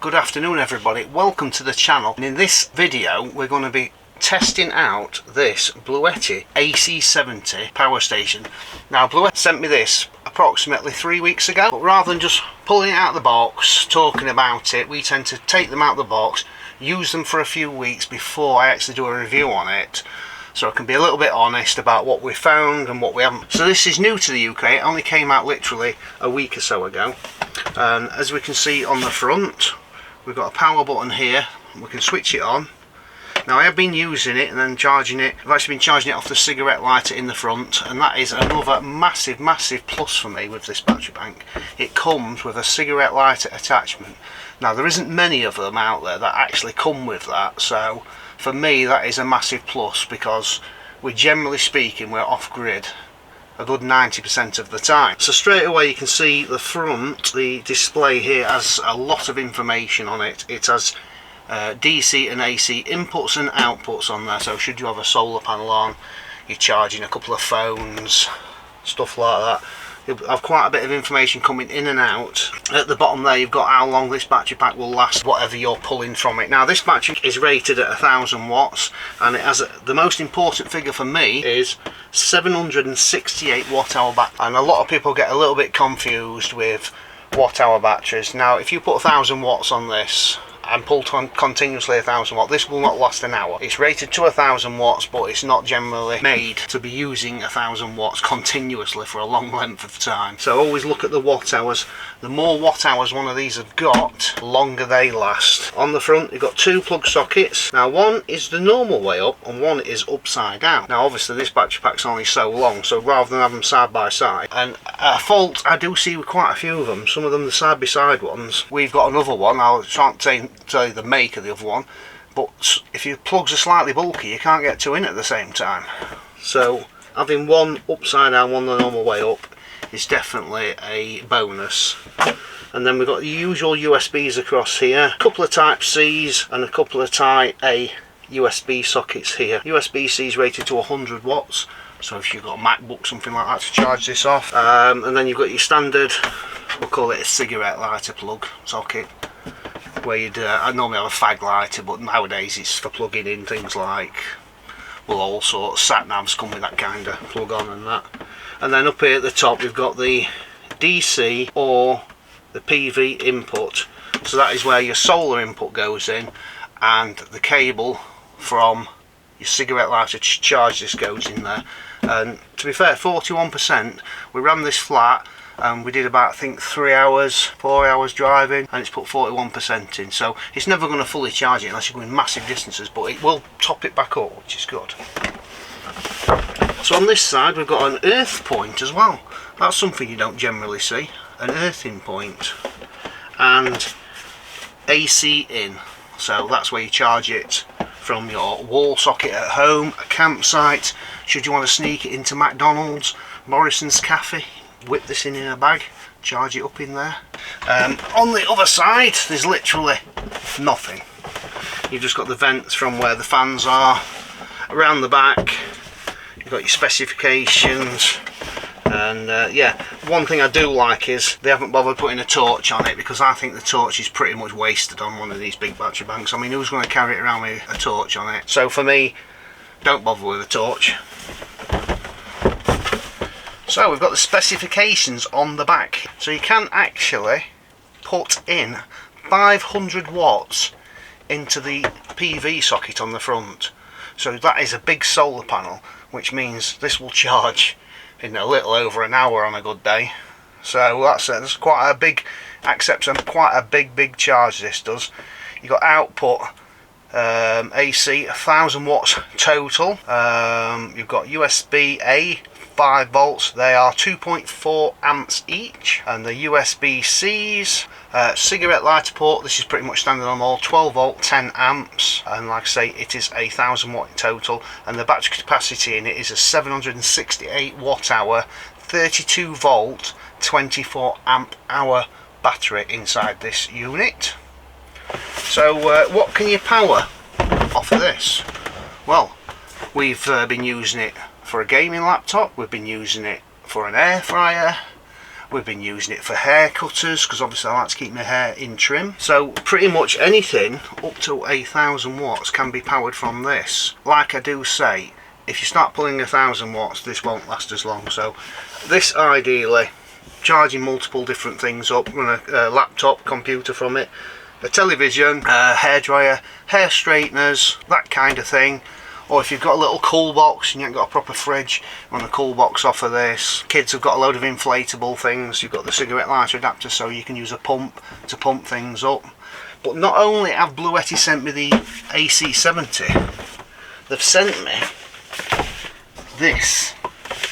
Good afternoon everybody, welcome to the channel, and in this video we're going to be testing out this Bluetti AC70 power station. Now Bluetti sent me this approximately 3 weeks ago, but rather than just pulling it out of the box, talking about it, we tend to take them out of the box, use them for a few weeks before I actually do a review on it, so I can be a little bit honest about what we found and what we haven't. So this is new to the UK, it only came out literally a week or so ago, and as we can see on the front, we've got a power button here. We can switch it on. Now I have been using it and then charging it. I've actually been charging it off the cigarette lighter in the front, and that is another massive plus for me with this battery bank. It comes with a cigarette lighter attachment. Now there isn't many of them out there that actually come with that, so for me that is a massive plus, because we're generally speaking we're off grid a good 90% of the time. So straight away you can see the front, the display here has a lot of information on it. It has DC and AC inputs and outputs on there, so should you have a solar panel on, you're charging a couple of phones, stuff like that. You'll have quite a bit of information coming in and out. At the bottom there you've got how long this battery pack will last, whatever you're pulling from it. Now this battery is rated at 1000 watts, and it has the most important figure for me is 768 watt hour battery. And a lot of people get a little bit confused with watt hour batteries. Now if you put 1000 watts on this and pull continuously 1000 watt, this will not last an hour. It's rated to 1000 watts, but it's not generally made to be using 1000 watts continuously for a long length of time. So always look at the watt hours. The more watt hours one of these have got, the longer they last. On the front you've got two plug sockets. Now one is the normal way up and one is upside down. Now obviously this battery pack's only so long, so rather than have them side by side, and a fault I do see with quite a few of them, some of them the side by side ones, we've got another one, I can't tell you the make of the other one, but if your plugs are slightly bulky you can't get two in at the same time. So having one upside down, one the normal way up is definitely a bonus. And then we've got the usual USBs across here, a couple of type C's and a couple of type A USB sockets here. USB-C is rated to 100 watts, so if you've got a MacBook, something like that, to charge this off. And then you've got your standard, we'll call it a cigarette lighter plug socket, where you'd I normally have a fag lighter, but nowadays it's for plugging in things like, well, all sorts, sat navs come with that kind of plug on and that. And then up here at the top we've got the DC or the PV input, so that is where your solar input goes in, and the cable from your cigarette lighter to charge this goes in there. And to be fair, 41%, we ran this flat and we did about, I think, 4 hours driving, and it's put 41% in, so it's never going to fully charge it unless you're going massive distances, but it will top it back up, which is good. So on this side we've got an earth point as well. That's something you don't generally see, an earthing point, and AC in, so that's where you charge it from your wall socket at home, a campsite, should you want to sneak it into McDonald's, Morrison's Cafe, whip this in a bag, charge it up in there. On the other side there's literally nothing. You've just got the vents from where the fans are. Around the back you've got your specifications, and yeah, one thing I do like is they haven't bothered putting a torch on it, because I think the torch is pretty much wasted on one of these big battery banks. I mean, who's going to carry it around with a torch on it? So for me, don't bother with a torch. So we've got the specifications on the back, so you can actually put in 500 watts into the PV socket on the front, so that is a big solar panel, which means this will charge in a little over an hour on a good day. So that's quite a big, accepts quite a big charge this does. You've got output AC 1000 watts total. You've got USB-A 5 volts, they are 2.4 amps each, and the USB-Cs, cigarette lighter port, this is pretty much standard on all, 12 volt 10 amps, and like I say it is a 1000 watt in total, and the battery capacity in it is a 768 watt hour 32 volt 24 amp hour battery inside this unit. So what can you power off of this? Well, we've been using it for a gaming laptop, we've been using it for an air fryer, We've been using it for hair cutters because obviously I like to keep my hair in trim. So pretty much anything up to 1,000 watts can be powered from this. Like I do say, if you start pulling 1,000 watts, this won't last as long. So this ideally, charging multiple different things up, run a laptop, computer from it, a television, a hairdryer, hair straighteners, that kind of thing. Or if you've got a little cool box and you haven't got a proper fridge, run a cool box off of this. Kids have got a load of inflatable things. You've got the cigarette lighter adapter, so you can use a pump to pump things up. But not only have Bluetti sent me the AC70, they've sent me this.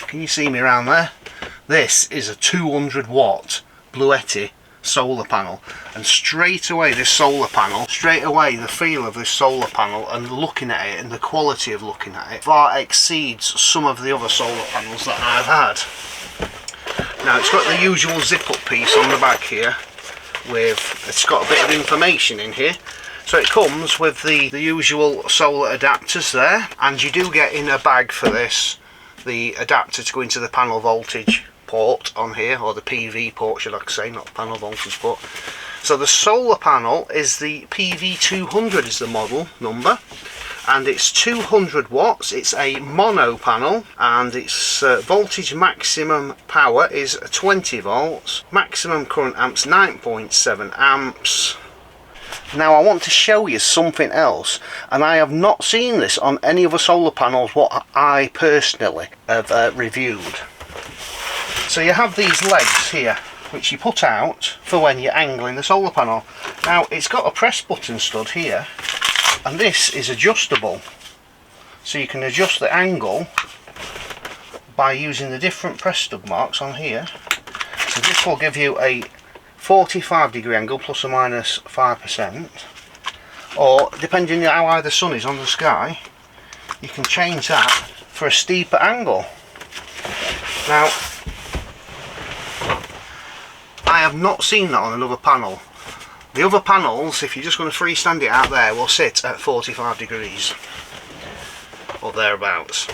Can you see me around there? This is a 200 watt Bluetti solar panel, and straight away the feel of this solar panel and looking at it and the quality of looking at it far exceeds some of the other solar panels that I've had. Now it's got the usual zip up piece on the back here, it's got a bit of information in here. So it comes with the usual solar adapters there, and you do get in a bag for this the adapter to go into the panel voltage port on here, or the PV port should I say, not panel voltage port. So the solar panel is the PV200 is the model number, and it's 200 watts. It's a mono panel, and its voltage maximum power is 20 volts, maximum current amps 9.7 amps. Now I want to show you something else, and I have not seen this on any other solar panels what I personally have reviewed. So you have these legs here which you put out for when you're angling the solar panel. Now it's got a press button stud here, and this is adjustable, so you can adjust the angle by using the different press stud marks on here. So this will give you a 45-degree angle plus or minus 5%, or depending on how high the sun is on the sky, you can change that for a steeper angle. Now I have not seen that on another panel. The other panels, if you're just going to freestand it out there, will sit at 45 degrees or thereabouts.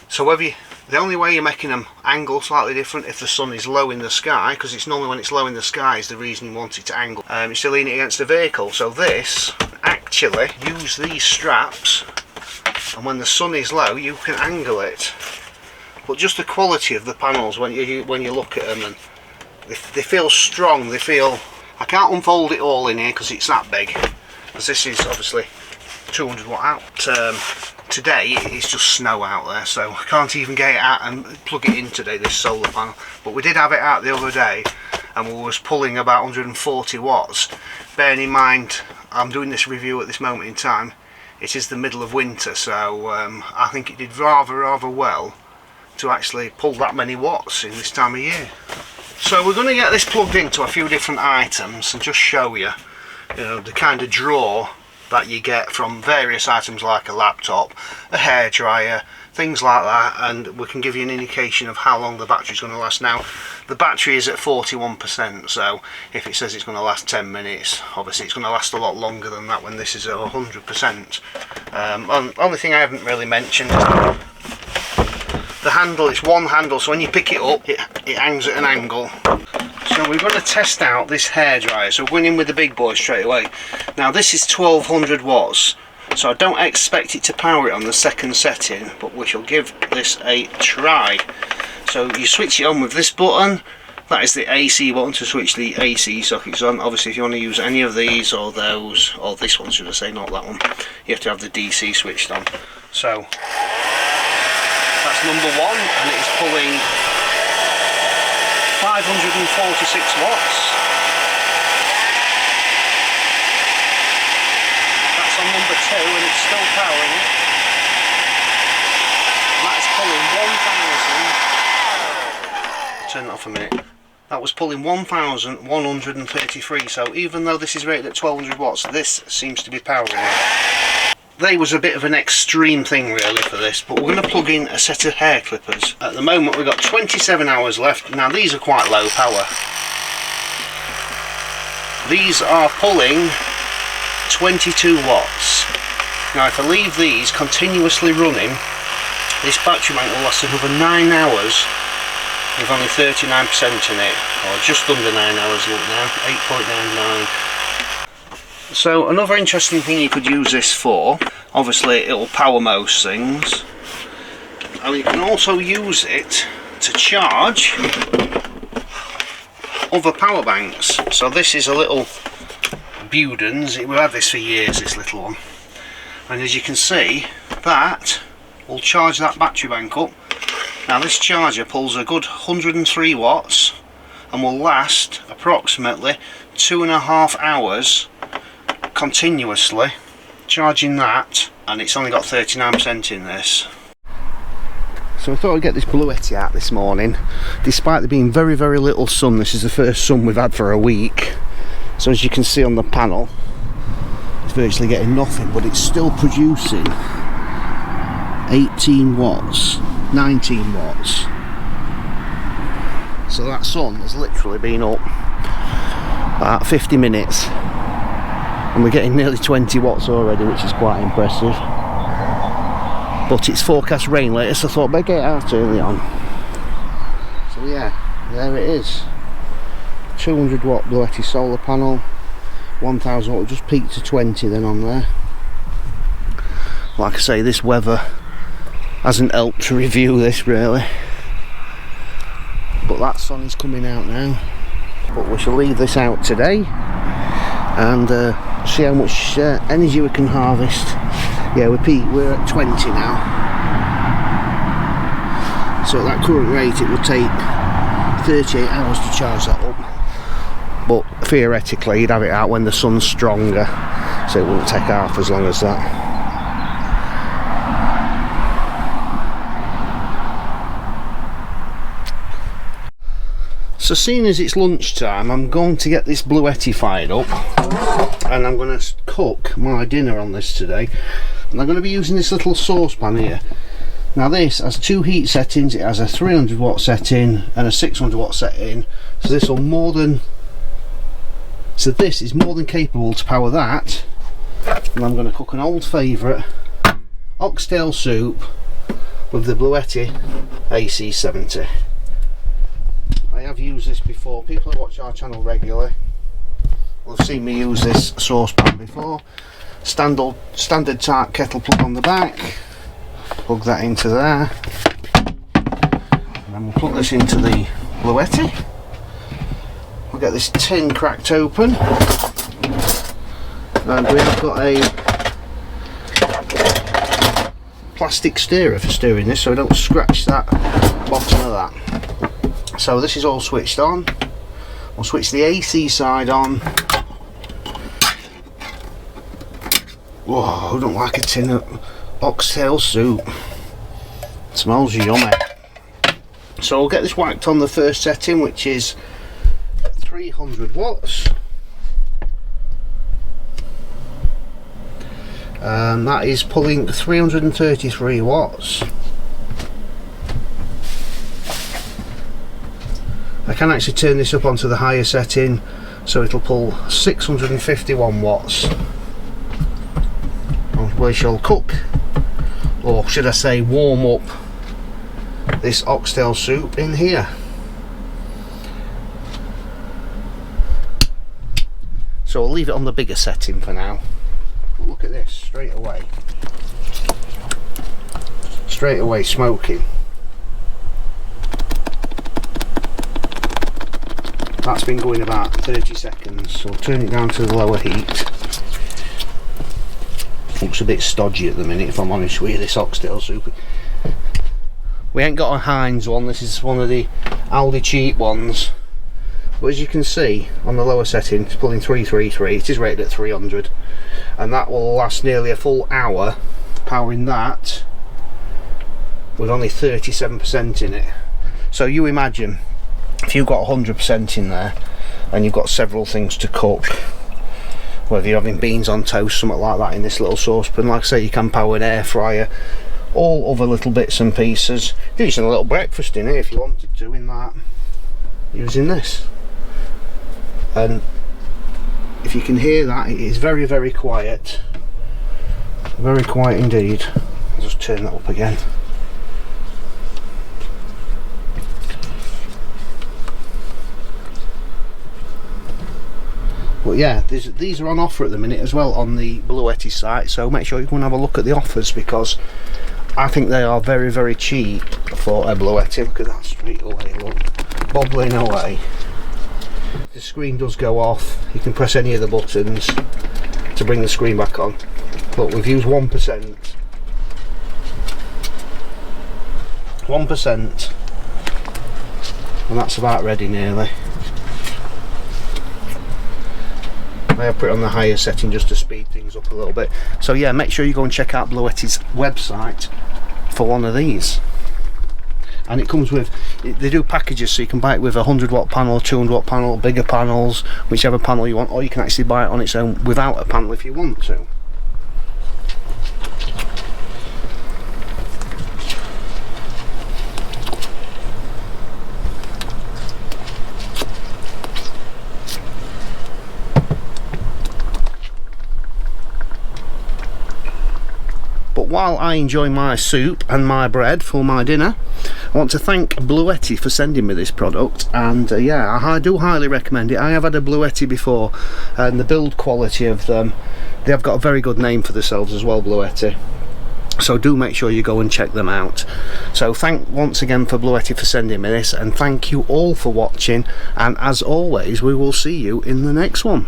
So the only way you're making them angle slightly different if the sun is low in the sky, because it's normally when it's low in the sky is the reason you want it to angle. You're still leaning against the vehicle. So this, actually, use these straps, and when the sun is low you can angle it. But just the quality of the panels when you look at them, and they feel strong, they feel... I can't unfold it all in here because it's that big, because this is obviously 200 watt out. Today it's just snow out there, so I can't even get it out and plug it in today, this solar panel. But we did have it out the other day, and we was pulling about 140 watts. Bearing in mind I'm doing this review at this moment in time, it is the middle of winter, so I think it did rather well to actually pull that many watts in this time of year. So we're going to get this plugged into a few different items and just show you, the kind of draw that you get from various items like a laptop, a hairdryer, things like that, and we can give you an indication of how long the battery's going to last. Now the battery is at 41%, so if it says it's going to last 10 minutes, obviously it's going to last a lot longer than that when this is at 100%. Only thing I haven't really mentioned is the handle. Is one handle, so when you pick it up it hangs at an angle. So we're going to test out this hairdryer, so we're going in with the big boy straight away. Now this is 1200 watts, so I don't expect it to power it on the second setting, but we shall give this a try. So you switch it on with this button. That is the AC button to switch the AC sockets on. Obviously if you want to use any of these or those, or this one should I say, not that one, you have to have the DC switched on. So that's number one, and it is pulling 546 watts. That's on number two, and it's still powering it. And that's pulling 1,000. Turn that off a minute. That was pulling 1,133. So even though this is rated at 1200 watts, this seems to be powering it. They was a bit of an extreme thing really for this, but we're going to plug in a set of hair clippers. At the moment we've got 27 hours left. Now these are quite low power. These are pulling 22 watts. Now if I leave these continuously running, this battery bank will last another 9 hours with only 39% in it, or just under 9 hours. Look now, 8.99. So another interesting thing you could use this for, obviously it'll power most things, and you can also use it to charge other power banks. So this is a little Budens. We've had this for years, this little one, and as you can see, that will charge that battery bank up. Now this charger pulls a good 103 watts and will last approximately 2.5 hours continuously charging that, and it's only got 39% in this. So I thought I'd get this Bluetti out this morning. Despite there being very little sun, this is the first sun we've had for a week. So as you can see on the panel, it's virtually getting nothing, but it's still producing 18 watts, 19 watts. So that sun has literally been up about 50 minutes. And we're getting nearly 20 watts already, which is quite impressive. But it's forecast rain later, so I thought I'd better get it out early on. So yeah, there it is. 200 watt Bluetti solar panel, 1000 watt, just peaked to 20 then on there. Like I say, this weather hasn't helped to review this really. But that sun is coming out now. But we shall leave this out today and see how much energy we can harvest. Yeah, we're at 20 now. So at that current rate it would take 38 hours to charge that up. But theoretically you'd have it out when the sun's stronger, so it wouldn't take half as long as that. So seeing as it's lunchtime, I'm going to get this Bluetti fired up and I'm going to cook my dinner on this today. And I'm going to be using this little saucepan here. Now this has two heat settings. It has a 300 watt setting and a 600 watt setting. So this is more than capable to power that. And I'm going to cook an old favourite oxtail soup with the Bluetti AC70. I have used this before. People who watch our channel regularly will have seen me use this saucepan before. Standard type kettle plug on the back. Plug that into there. And then we'll plug this into the Bluetti. We'll get this tin cracked open. And we have got a plastic stirrer for stirring this so we don't scratch that bottom of that. So this is all switched on. We'll switch the AC side on. Whoa, I don't like a tin of oxtail soup. It smells yummy. So we'll get this whacked on the first setting, which is 300 watts. And that is pulling 333 watts. I can actually turn this up onto the higher setting so it'll pull 651 watts. And we shall cook, or should I say warm up, this oxtail soup in here. So I'll leave it on the bigger setting for now. But look at this, straight away smoking. That's been going about 30 seconds, so I'll turn it down to the lower heat. Looks a bit stodgy at the minute, if I'm honest with you, this oxtail soup. We ain't got a Heinz one, this is one of the Aldi cheap ones. But as you can see, on the lower setting, it's pulling 333, it is rated at 300. And that will last nearly a full hour, powering that with only 37% in it. So you imagine, if you've got 100% in there and you've got several things to cook, whether you're having beans on toast, something like that in this little saucepan, like I say, you can power an air fryer, all other little bits and pieces. Using a little breakfast in it if you wanted to, in that, using this. And if you can hear that, it is very quiet, very quiet indeed. I'll just turn that up again. But yeah, these are on offer at the minute as well on the Bluetti site, so make sure you go and have a look at the offers, because I think they are very, very cheap for a Bluetti. Look at that straight away, look, bobbling away. The screen does go off. You can press any of the buttons to bring the screen back on. Look, we've used 1%. 1%. And that's about ready nearly. I have put it on the higher setting just to speed things up a little bit. So yeah, make sure you go and check out Bluetti's website for one of these. And it comes with, they do packages, so you can buy it with a 100-watt panel, 200-watt panel, bigger panels, whichever panel you want, or you can actually buy it on its own without a panel if you want to. But while I enjoy my soup and my bread for my dinner, I want to thank Bluetti for sending me this product, and yeah, I do highly recommend it. I have had a Bluetti before, and the build quality of them, they have got a very good name for themselves as well, Bluetti. So do make sure you go and check them out. So thank once again for Bluetti for sending me this, and thank you all for watching, and as always we will see you in the next one.